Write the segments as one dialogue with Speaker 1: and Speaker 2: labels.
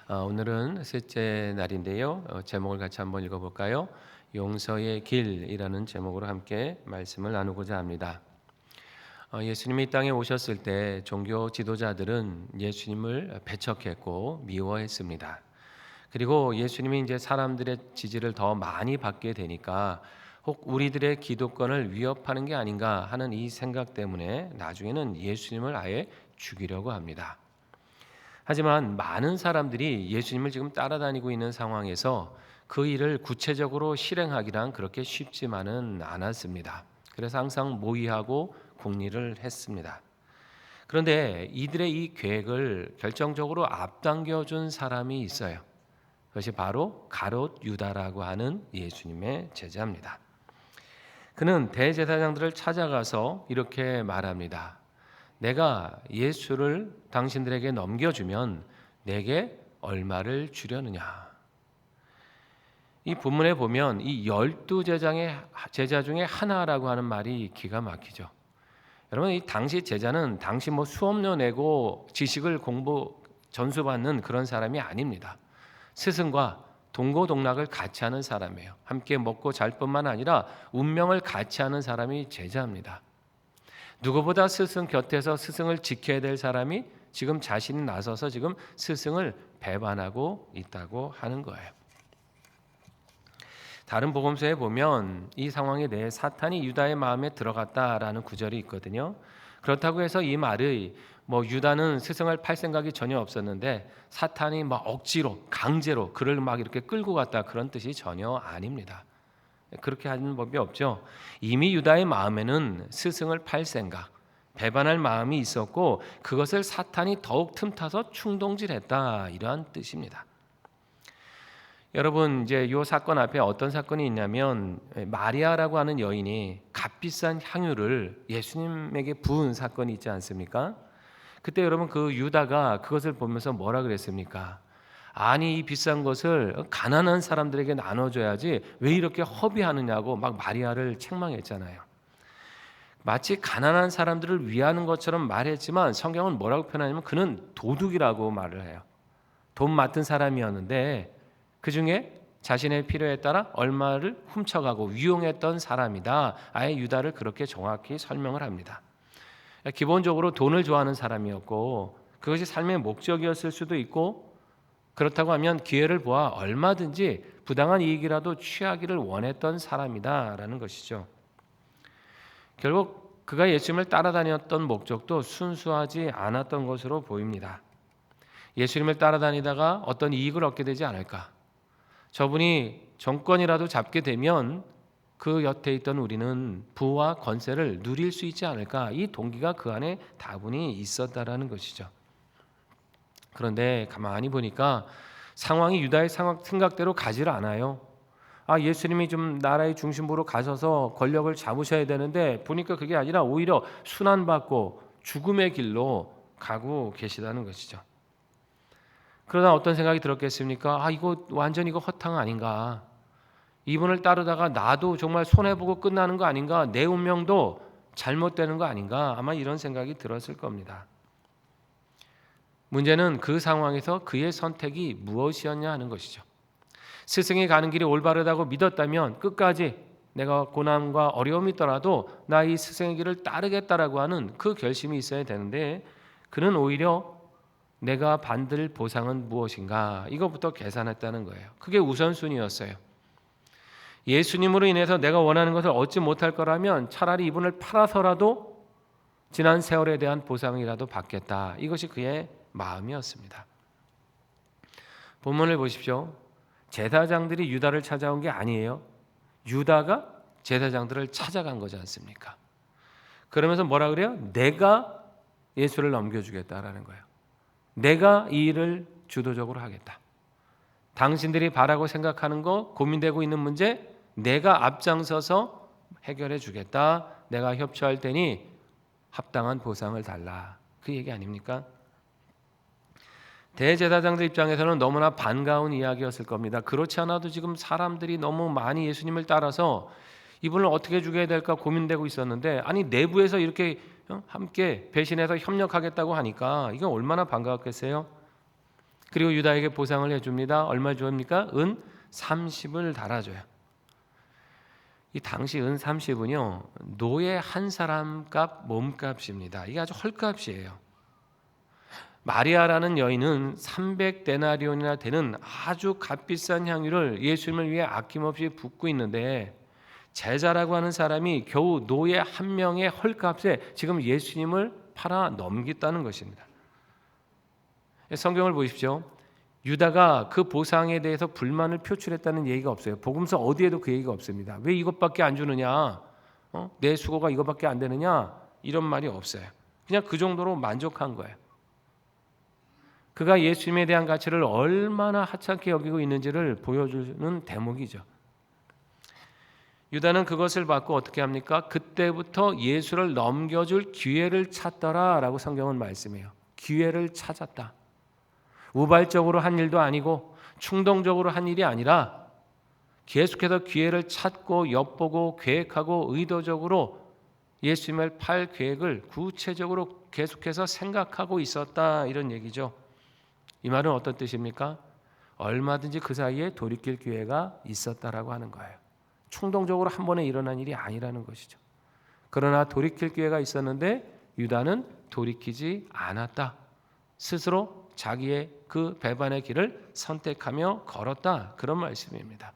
Speaker 1: 오늘은 셋째 날인데요. 제목을 같이 한번 읽어볼까요? 용서의 길이라는 제목으로 함께 말씀을 나누고자 합니다. 예수님이 이 땅에 오셨을 때 종교 지도자들은 예수님을 배척했고 미워했습니다. 그리고 예수님이 이제 사람들의 지지를 더 많이 받게 되니까 혹 우리들의 기독권을 위협하는 게 아닌가 하는 이 생각 때문에 나중에는 예수님을 아예 죽이려고 합니다. 하지만 많은 사람들이 예수님을 지금 따라다니고 있는 상황에서 그 일을 구체적으로 실행하기란 그렇게 쉽지만은 않았습니다. 그래서 항상 모의하고 궁리를 했습니다. 그런데 이들의 이 계획을 결정적으로 앞당겨 준 사람이 있어요. 그것이 바로 가롯 유다라고 하는 예수님의 제자입니다. 그는 대제사장들을 찾아가서 이렇게 말합니다. 내가 예수를 당신들에게 넘겨주면 내게 얼마를 주려느냐. 이 본문에 보면 이 12제자의 제자 중에 하나라고 하는 말이 기가 막히죠. 여러분, 이 당시 제자는 당시 수업료 내고 지식을 전수받는 그런 사람이 아닙니다. 스승과 동고동락을 같이 하는 사람이에요. 함께 먹고 잘 뿐만 아니라 운명을 같이 하는 사람이 제자입니다. 누구보다 스승 곁에서 스승을 지켜야 될 사람이 지금 자신이 나서서 지금 스승을 배반하고 있다고 하는 거예요. 다른 복음서에 보면 이 상황에 대해 사탄이 유다의 마음에 들어갔다라는 구절이 있거든요. 그렇다고 해서 이 말이 유다는 스승을 팔 생각이 전혀 없었는데 사탄이 억지로 강제로 그를 이렇게 끌고 갔다 그런 뜻이 전혀 아닙니다. 그렇게 하는 법이 없죠. 이미 유다의 마음에는 스승을 팔 생각, 배반할 마음이 있었고 그것을 사탄이 더욱 틈타서 충동질했다 이러한 뜻입니다. 여러분, 이제 이 사건 앞에 어떤 사건이 있냐면 마리아라고 하는 여인이 값비싼 향유를 예수님에게 부은 사건이 있지 않습니까? 그때 여러분 그 유다가 그것을 보면서 뭐라 그랬습니까? 아니, 이 비싼 것을 가난한 사람들에게 나눠줘야지 왜 이렇게 허비하느냐고 마리아를 책망했잖아요. 마치 가난한 사람들을 위하는 것처럼 말했지만 성경은 뭐라고 표현하냐면 그는 도둑이라고 말을 해요. 돈 맡은 사람이었는데 그 중에 자신의 필요에 따라 얼마를 훔쳐가고 위용했던 사람이다. 아예 유다를 그렇게 정확히 설명을 합니다. 기본적으로 돈을 좋아하는 사람이었고 그것이 삶의 목적이었을 수도 있고 그렇다고 하면 기회를 보아 얼마든지 부당한 이익이라도 취하기를 원했던 사람이다라는 것이죠. 결국 그가 예수님을 따라다녔던 목적도 순수하지 않았던 것으로 보입니다. 예수님을 따라다니다가 어떤 이익을 얻게 되지 않을까? 저분이 정권이라도 잡게 되면 그 곁에 있던 우리는 부와 권세를 누릴 수 있지 않을까? 이 동기가 그 안에 다분히 있었다라는 것이죠. 그런데 가만히 보니까 상황이 유다의 생각대로 가지를 않아요. 예수님이 좀 나라의 중심부로 가셔서 권력을 잡으셔야 되는데 보니까 그게 아니라 오히려 순환받고 죽음의 길로 가고 계시다는 것이죠. 그러다 어떤 생각이 들었겠습니까? 이거 완전 이거 허탕 아닌가? 이분을 따르다가 나도 정말 손해보고 끝나는 거 아닌가? 내 운명도 잘못되는 거 아닌가? 아마 이런 생각이 들었을 겁니다. 문제는 그 상황에서 그의 선택이 무엇이었냐 하는 것이죠. 스승이 가는 길이 올바르다고 믿었다면 끝까지 내가 고난과 어려움이 있더라도 나 이 스승의 길을 따르겠다라고 하는 그 결심이 있어야 되는데 그는 오히려 내가 받을 보상은 무엇인가 이것부터 계산했다는 거예요. 그게 우선순위였어요. 예수님으로 인해서 내가 원하는 것을 얻지 못할 거라면 차라리 이분을 팔아서라도 지난 세월에 대한 보상이라도 받겠다. 이것이 그의 마음이었습니다. 본문을 보십시오. 제사장들이 유다를 찾아온 게 아니에요. 유다가 제사장들을 찾아간 거지 않습니까? 그러면서 뭐라 그래요? 내가 예수를 넘겨주겠다라는 거예요. 내가 이 일을 주도적으로 하겠다. 당신들이 바라고 생각하는 거, 고민되고 있는 문제 내가 앞장서서 해결해 주겠다. 내가 협조할 테니 합당한 보상을 달라. 그 얘기 아닙니까? 대제사장들 입장에서는 너무나 반가운 이야기였을 겁니다. 그렇지 않아도 지금 사람들이 너무 많이 예수님을 따라서 이분을 어떻게 죽여야 될까 고민되고 있었는데 내부에서 이렇게 함께 배신해서 협력하겠다고 하니까 이건 얼마나 반가웠겠어요? 그리고 유다에게 보상을 해줍니다. 얼마 줍니까? 은 30을 달아줘요. 이 당시 은 30은요 노예 한 사람 값 몸값입니다. 이게 아주 헐값이에요. 마리아라는 여인은 300데나리온이나 되는 아주 값비싼 향유를 예수님을 위해 아낌없이 붓고 있는데 제자라고 하는 사람이 겨우 노예 한 명의 헐값에 지금 예수님을 팔아 넘겼다는 것입니다. 성경을 보십시오. 유다가 그 보상에 대해서 불만을 표출했다는 얘기가 없어요. 복음서 어디에도 그 얘기가 없습니다. 왜 이것밖에 안 주느냐? 내 수고가 이것밖에 안 되느냐? 이런 말이 없어요. 그냥 그 정도로 만족한 거예요. 그가 예수님에 대한 가치를 얼마나 하찮게 여기고 있는지를 보여주는 대목이죠. 유다는 그것을 받고 어떻게 합니까? 그때부터 예수를 넘겨줄 기회를 찾더라라고 성경은 말씀해요. 기회를 찾았다. 우발적으로 한 일도 아니고 충동적으로 한 일이 아니라 계속해서 기회를 찾고 엿보고 계획하고 의도적으로 예수님을 팔 계획을 구체적으로 계속해서 생각하고 있었다, 이런 얘기죠. 이 말은 어떤 뜻입니까? 얼마든지 그 사이에 돌이킬 기회가 있었다라고 하는 거예요. 충동적으로 한 번에 일어난 일이 아니라는 것이죠. 그러나 돌이킬 기회가 있었는데 유다는 돌이키지 않았다. 스스로 자기의 그 배반의 길을 선택하며 걸었다, 그런 말씀입니다.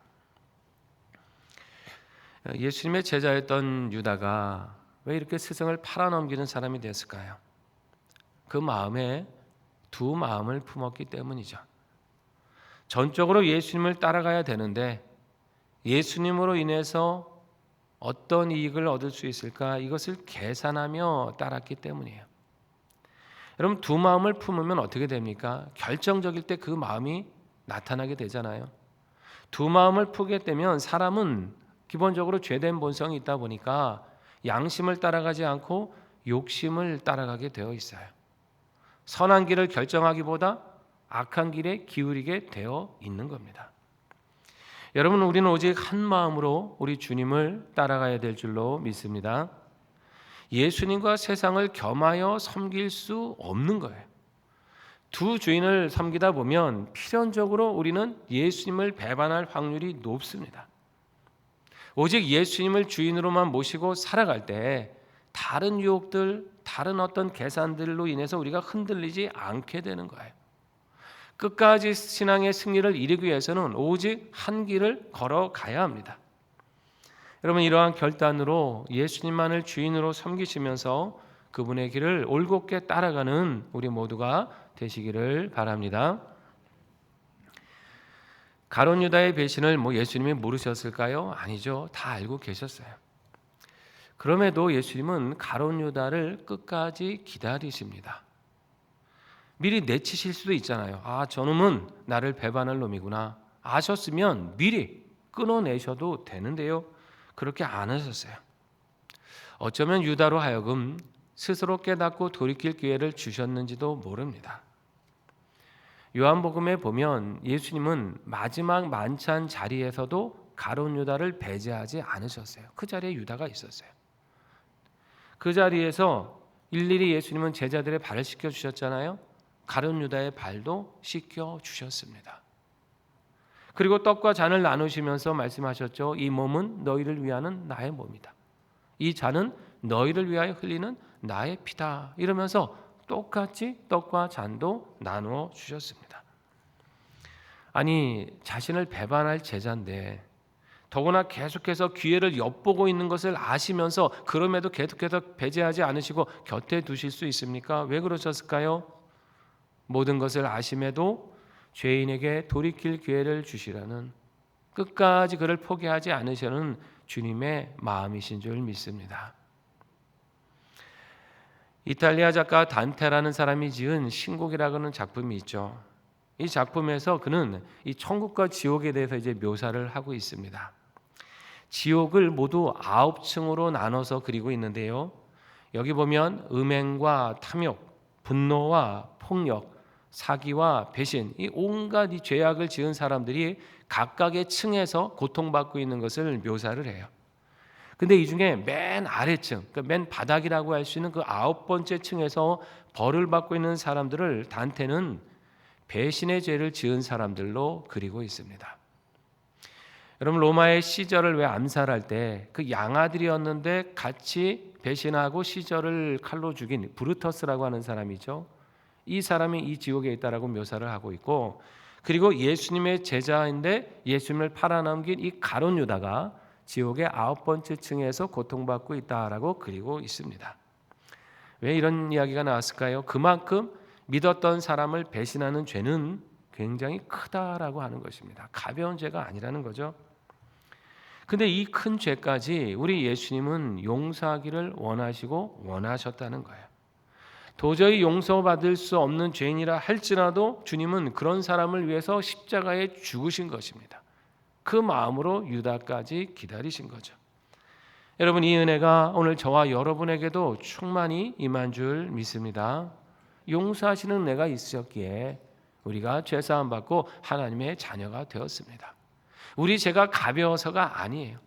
Speaker 1: 예수님의 제자였던 유다가 왜 이렇게 스승을 팔아넘기는 사람이 됐을까요? 그 마음에 두 마음을 품었기 때문이죠. 전적으로 예수님을 따라가야 되는데 예수님으로 인해서 어떤 이익을 얻을 수 있을까, 이것을 계산하며 따랐기 때문이에요. 여러분, 두 마음을 품으면 어떻게 됩니까? 결정적일 때 그 마음이 나타나게 되잖아요. 두 마음을 품게 되면 사람은 기본적으로 죄된 본성이 있다 보니까 양심을 따라가지 않고 욕심을 따라가게 되어 있어요. 선한 길을 결정하기보다 악한 길에 기울이게 되어 있는 겁니다. 여러분, 우리는 오직 한 마음으로 우리 주님을 따라가야 될 줄로 믿습니다. 예수님과 세상을 겸하여 섬길 수 없는 거예요. 두 주인을 섬기다 보면 필연적으로 우리는 예수님을 배반할 확률이 높습니다. 오직 예수님을 주인으로만 모시고 살아갈 때 다른 유혹들, 다른 어떤 계산들로 인해서 우리가 흔들리지 않게 되는 거예요. 끝까지 신앙의 승리를 이루기 위해서는 오직 한 길을 걸어가야 합니다. 여러분, 이러한 결단으로 예수님만을 주인으로 섬기시면서 그분의 길을 올곧게 따라가는 우리 모두가 되시기를 바랍니다. 가룟 유다의 배신을 예수님이 모르셨을까요? 아니죠. 다 알고 계셨어요. 그럼에도 예수님은 가룟 유다를 끝까지 기다리십니다. 미리 내치실 수도 있잖아요. 저놈은 나를 배반할 놈이구나. 아셨으면 미리 끊어내셔도 되는데요. 그렇게 안 하셨어요. 어쩌면 유다로 하여금 스스로 깨닫고 돌이킬 기회를 주셨는지도 모릅니다. 요한복음에 보면 예수님은 마지막 만찬 자리에서도 가룟 유다를 배제하지 않으셨어요. 그 자리에 유다가 있었어요. 그 자리에서 일일이 예수님은 제자들의 발을 씻겨 주셨잖아요. 가룟 유다의 발도 씻겨 주셨습니다. 그리고 떡과 잔을 나누시면서 말씀하셨죠. 이 몸은 너희를 위하는 나의 몸이다. 이 잔은 너희를 위하여 흘리는 나의 피다. 이러면서 똑같이 떡과 잔도 나누어 주셨습니다. 아니, 자신을 배반할 제자인데 더구나 계속해서 기회를 엿보고 있는 것을 아시면서 그럼에도 계속해서 배제하지 않으시고 곁에 두실 수 있습니까? 왜 그러셨을까요? 모든 것을 아심에도 죄인에게 돌이킬 기회를 주시라는, 끝까지 그를 포기하지 않으시는 주님의 마음이신 줄 믿습니다. 이탈리아 작가 단테라는 사람이 지은 신곡이라고 하는 작품이 있죠. 이 작품에서 그는 이 천국과 지옥에 대해서 이제 묘사를 하고 있습니다. 지옥을 모두 9층으로 나눠서 그리고 있는데요. 여기 보면 음행과 탐욕, 분노와 폭력, 사기와 배신, 이 온갖 이 죄악을 지은 사람들이 각각의 층에서 고통받고 있는 것을 묘사를 해요. 근데 이 중에 맨 아래층, 그러니까 맨 바닥이라고 할 수 있는 그 9번째 층에서 벌을 받고 있는 사람들을 단테는 배신의 죄를 지은 사람들로 그리고 있습니다. 여러분, 로마의 시저를 왜 암살할 때 그 양아들이었는데 같이 배신하고 시저를 칼로 죽인 브루터스라고 하는 사람이죠. 이 사람이 이 지옥에 있다라고 묘사를 하고 있고, 그리고 예수님의 제자인데 예수님을 팔아넘긴 이 가룟 유다가 지옥의 9번째 층에서 고통받고 있다라고 그리고 있습니다. 왜 이런 이야기가 나왔을까요? 그만큼 믿었던 사람을 배신하는 죄는 굉장히 크다라고 하는 것입니다. 가벼운 죄가 아니라는 거죠. 근데 이 큰 죄까지 우리 예수님은 용서하기를 원하시고 원하셨다는 거예요. 도저히 용서받을 수 없는 죄인이라 할지라도 주님은 그런 사람을 위해서 십자가에 죽으신 것입니다. 그 마음으로 유다까지 기다리신 거죠. 여러분, 이 은혜가 오늘 저와 여러분에게도 충만히 임한 줄 믿습니다. 용서하시는 은혜가 있으셨기에 우리가 죄사함 받고 하나님의 자녀가 되었습니다. 우리 죄가 가벼워서가 아니에요.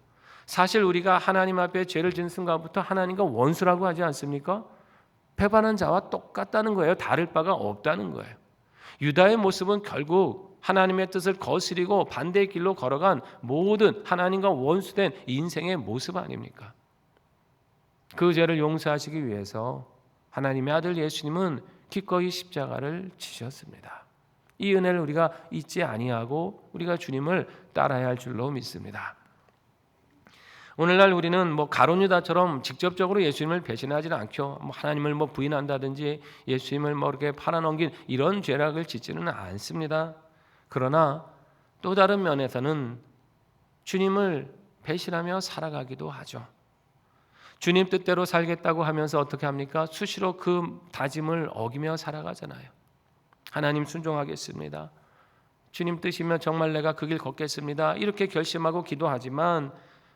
Speaker 1: 사실 우리가 하나님 앞에 죄를 지은 순간부터 하나님과 원수라고 하지 않습니까? 배반한 자와 똑같다는 거예요. 다를 바가 없다는 거예요. 유다의 모습은 결국 하나님의 뜻을 거스리고 반대의 길로 걸어간 모든 하나님과 원수된 인생의 모습 아닙니까? 그 죄를 용서하시기 위해서 하나님의 아들 예수님은 기꺼이 십자가를 지셨습니다. 이 은혜를 우리가 잊지 아니하고 우리가 주님을 따라야 할 줄로 믿습니다. 오늘날 우리는 가룟 유다처럼 직접적으로 예수님을 배신하지는 않죠. 하나님을 부인한다든지 예수님을 이렇게 팔아넘긴 이런 죄락을 짓지는 않습니다. 그러나 또 다른 면에서는 주님을 배신하며 살아가기도 하죠. 주님 뜻대로 살겠다고 하면서 어떻게 합니까? 수시로 그 다짐을 어기며 살아가잖아요. 하나님 순종하겠습니다. 주님 뜻이면 정말 내가 그 길 걷겠습니다. 이렇게 결심하고 기도하지만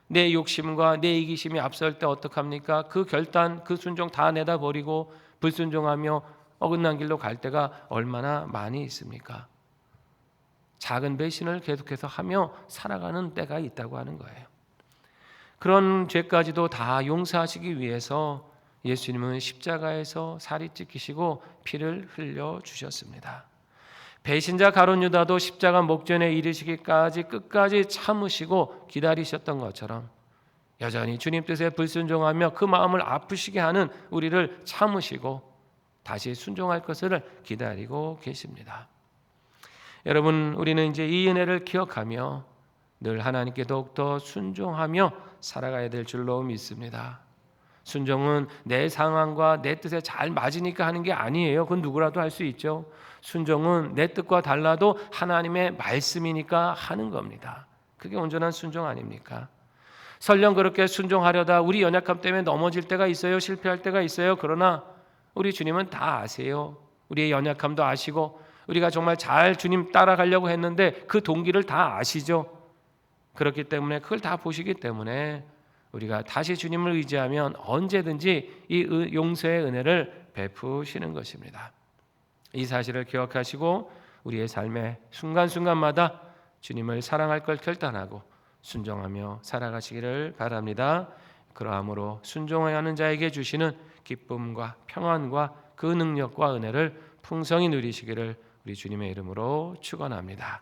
Speaker 1: 내 욕심과 내 이기심이 앞설 때 어떡합니까? 그 결단, 그 순종 다 내다 버리고 불순종하며 어긋난 길로 갈 때가 얼마나 많이 있습니까? 작은 배신을 계속해서 하며 살아가는 때가 있다고 하는 거예요. 그런 죄까지도 다 용서하시기 위해서 예수님은 십자가에서 살이 찢기시고 피를 흘려 주셨습니다. 배신자 가룟 유다도 십자가 목전에 이르시기까지 끝까지 참으시고 기다리셨던 것처럼 여전히 주님 뜻에 불순종하며 그 마음을 아프시게 하는 우리를 참으시고 다시 순종할 것을 기다리고 계십니다. 여러분, 우리는 이제 이 은혜를 기억하며 늘 하나님께 더욱더 순종하며 살아가야 될 줄로 믿습니다. 순종은 내 상황과 내 뜻에 잘 맞으니까 하는 게 아니에요. 그건 누구라도 할 수 있죠. 순종은 내 뜻과 달라도 하나님의 말씀이니까 하는 겁니다. 그게 온전한 순종 아닙니까? 설령 그렇게 순종하려다 우리 연약함 때문에 넘어질 때가 있어요. 실패할 때가 있어요. 그러나 우리 주님은 다 아세요. 우리의 연약함도 아시고 우리가 정말 잘 주님 따라가려고 했는데 그 동기를 다 아시죠. 그렇기 때문에 그걸 다 보시기 때문에 우리가 다시 주님을 의지하면 언제든지 이 용서의 은혜를 베푸시는 것입니다. 이 사실을 기억하시고 우리의 삶의 순간순간마다 주님을 사랑할 걸 결단하고 순종하며 살아가시기를 바랍니다. 그러함으로 순종해야 하는 자에게 주시는 기쁨과 평안과 그 능력과 은혜를 풍성히 누리시기를 우리 주님의 이름으로 축원합니다.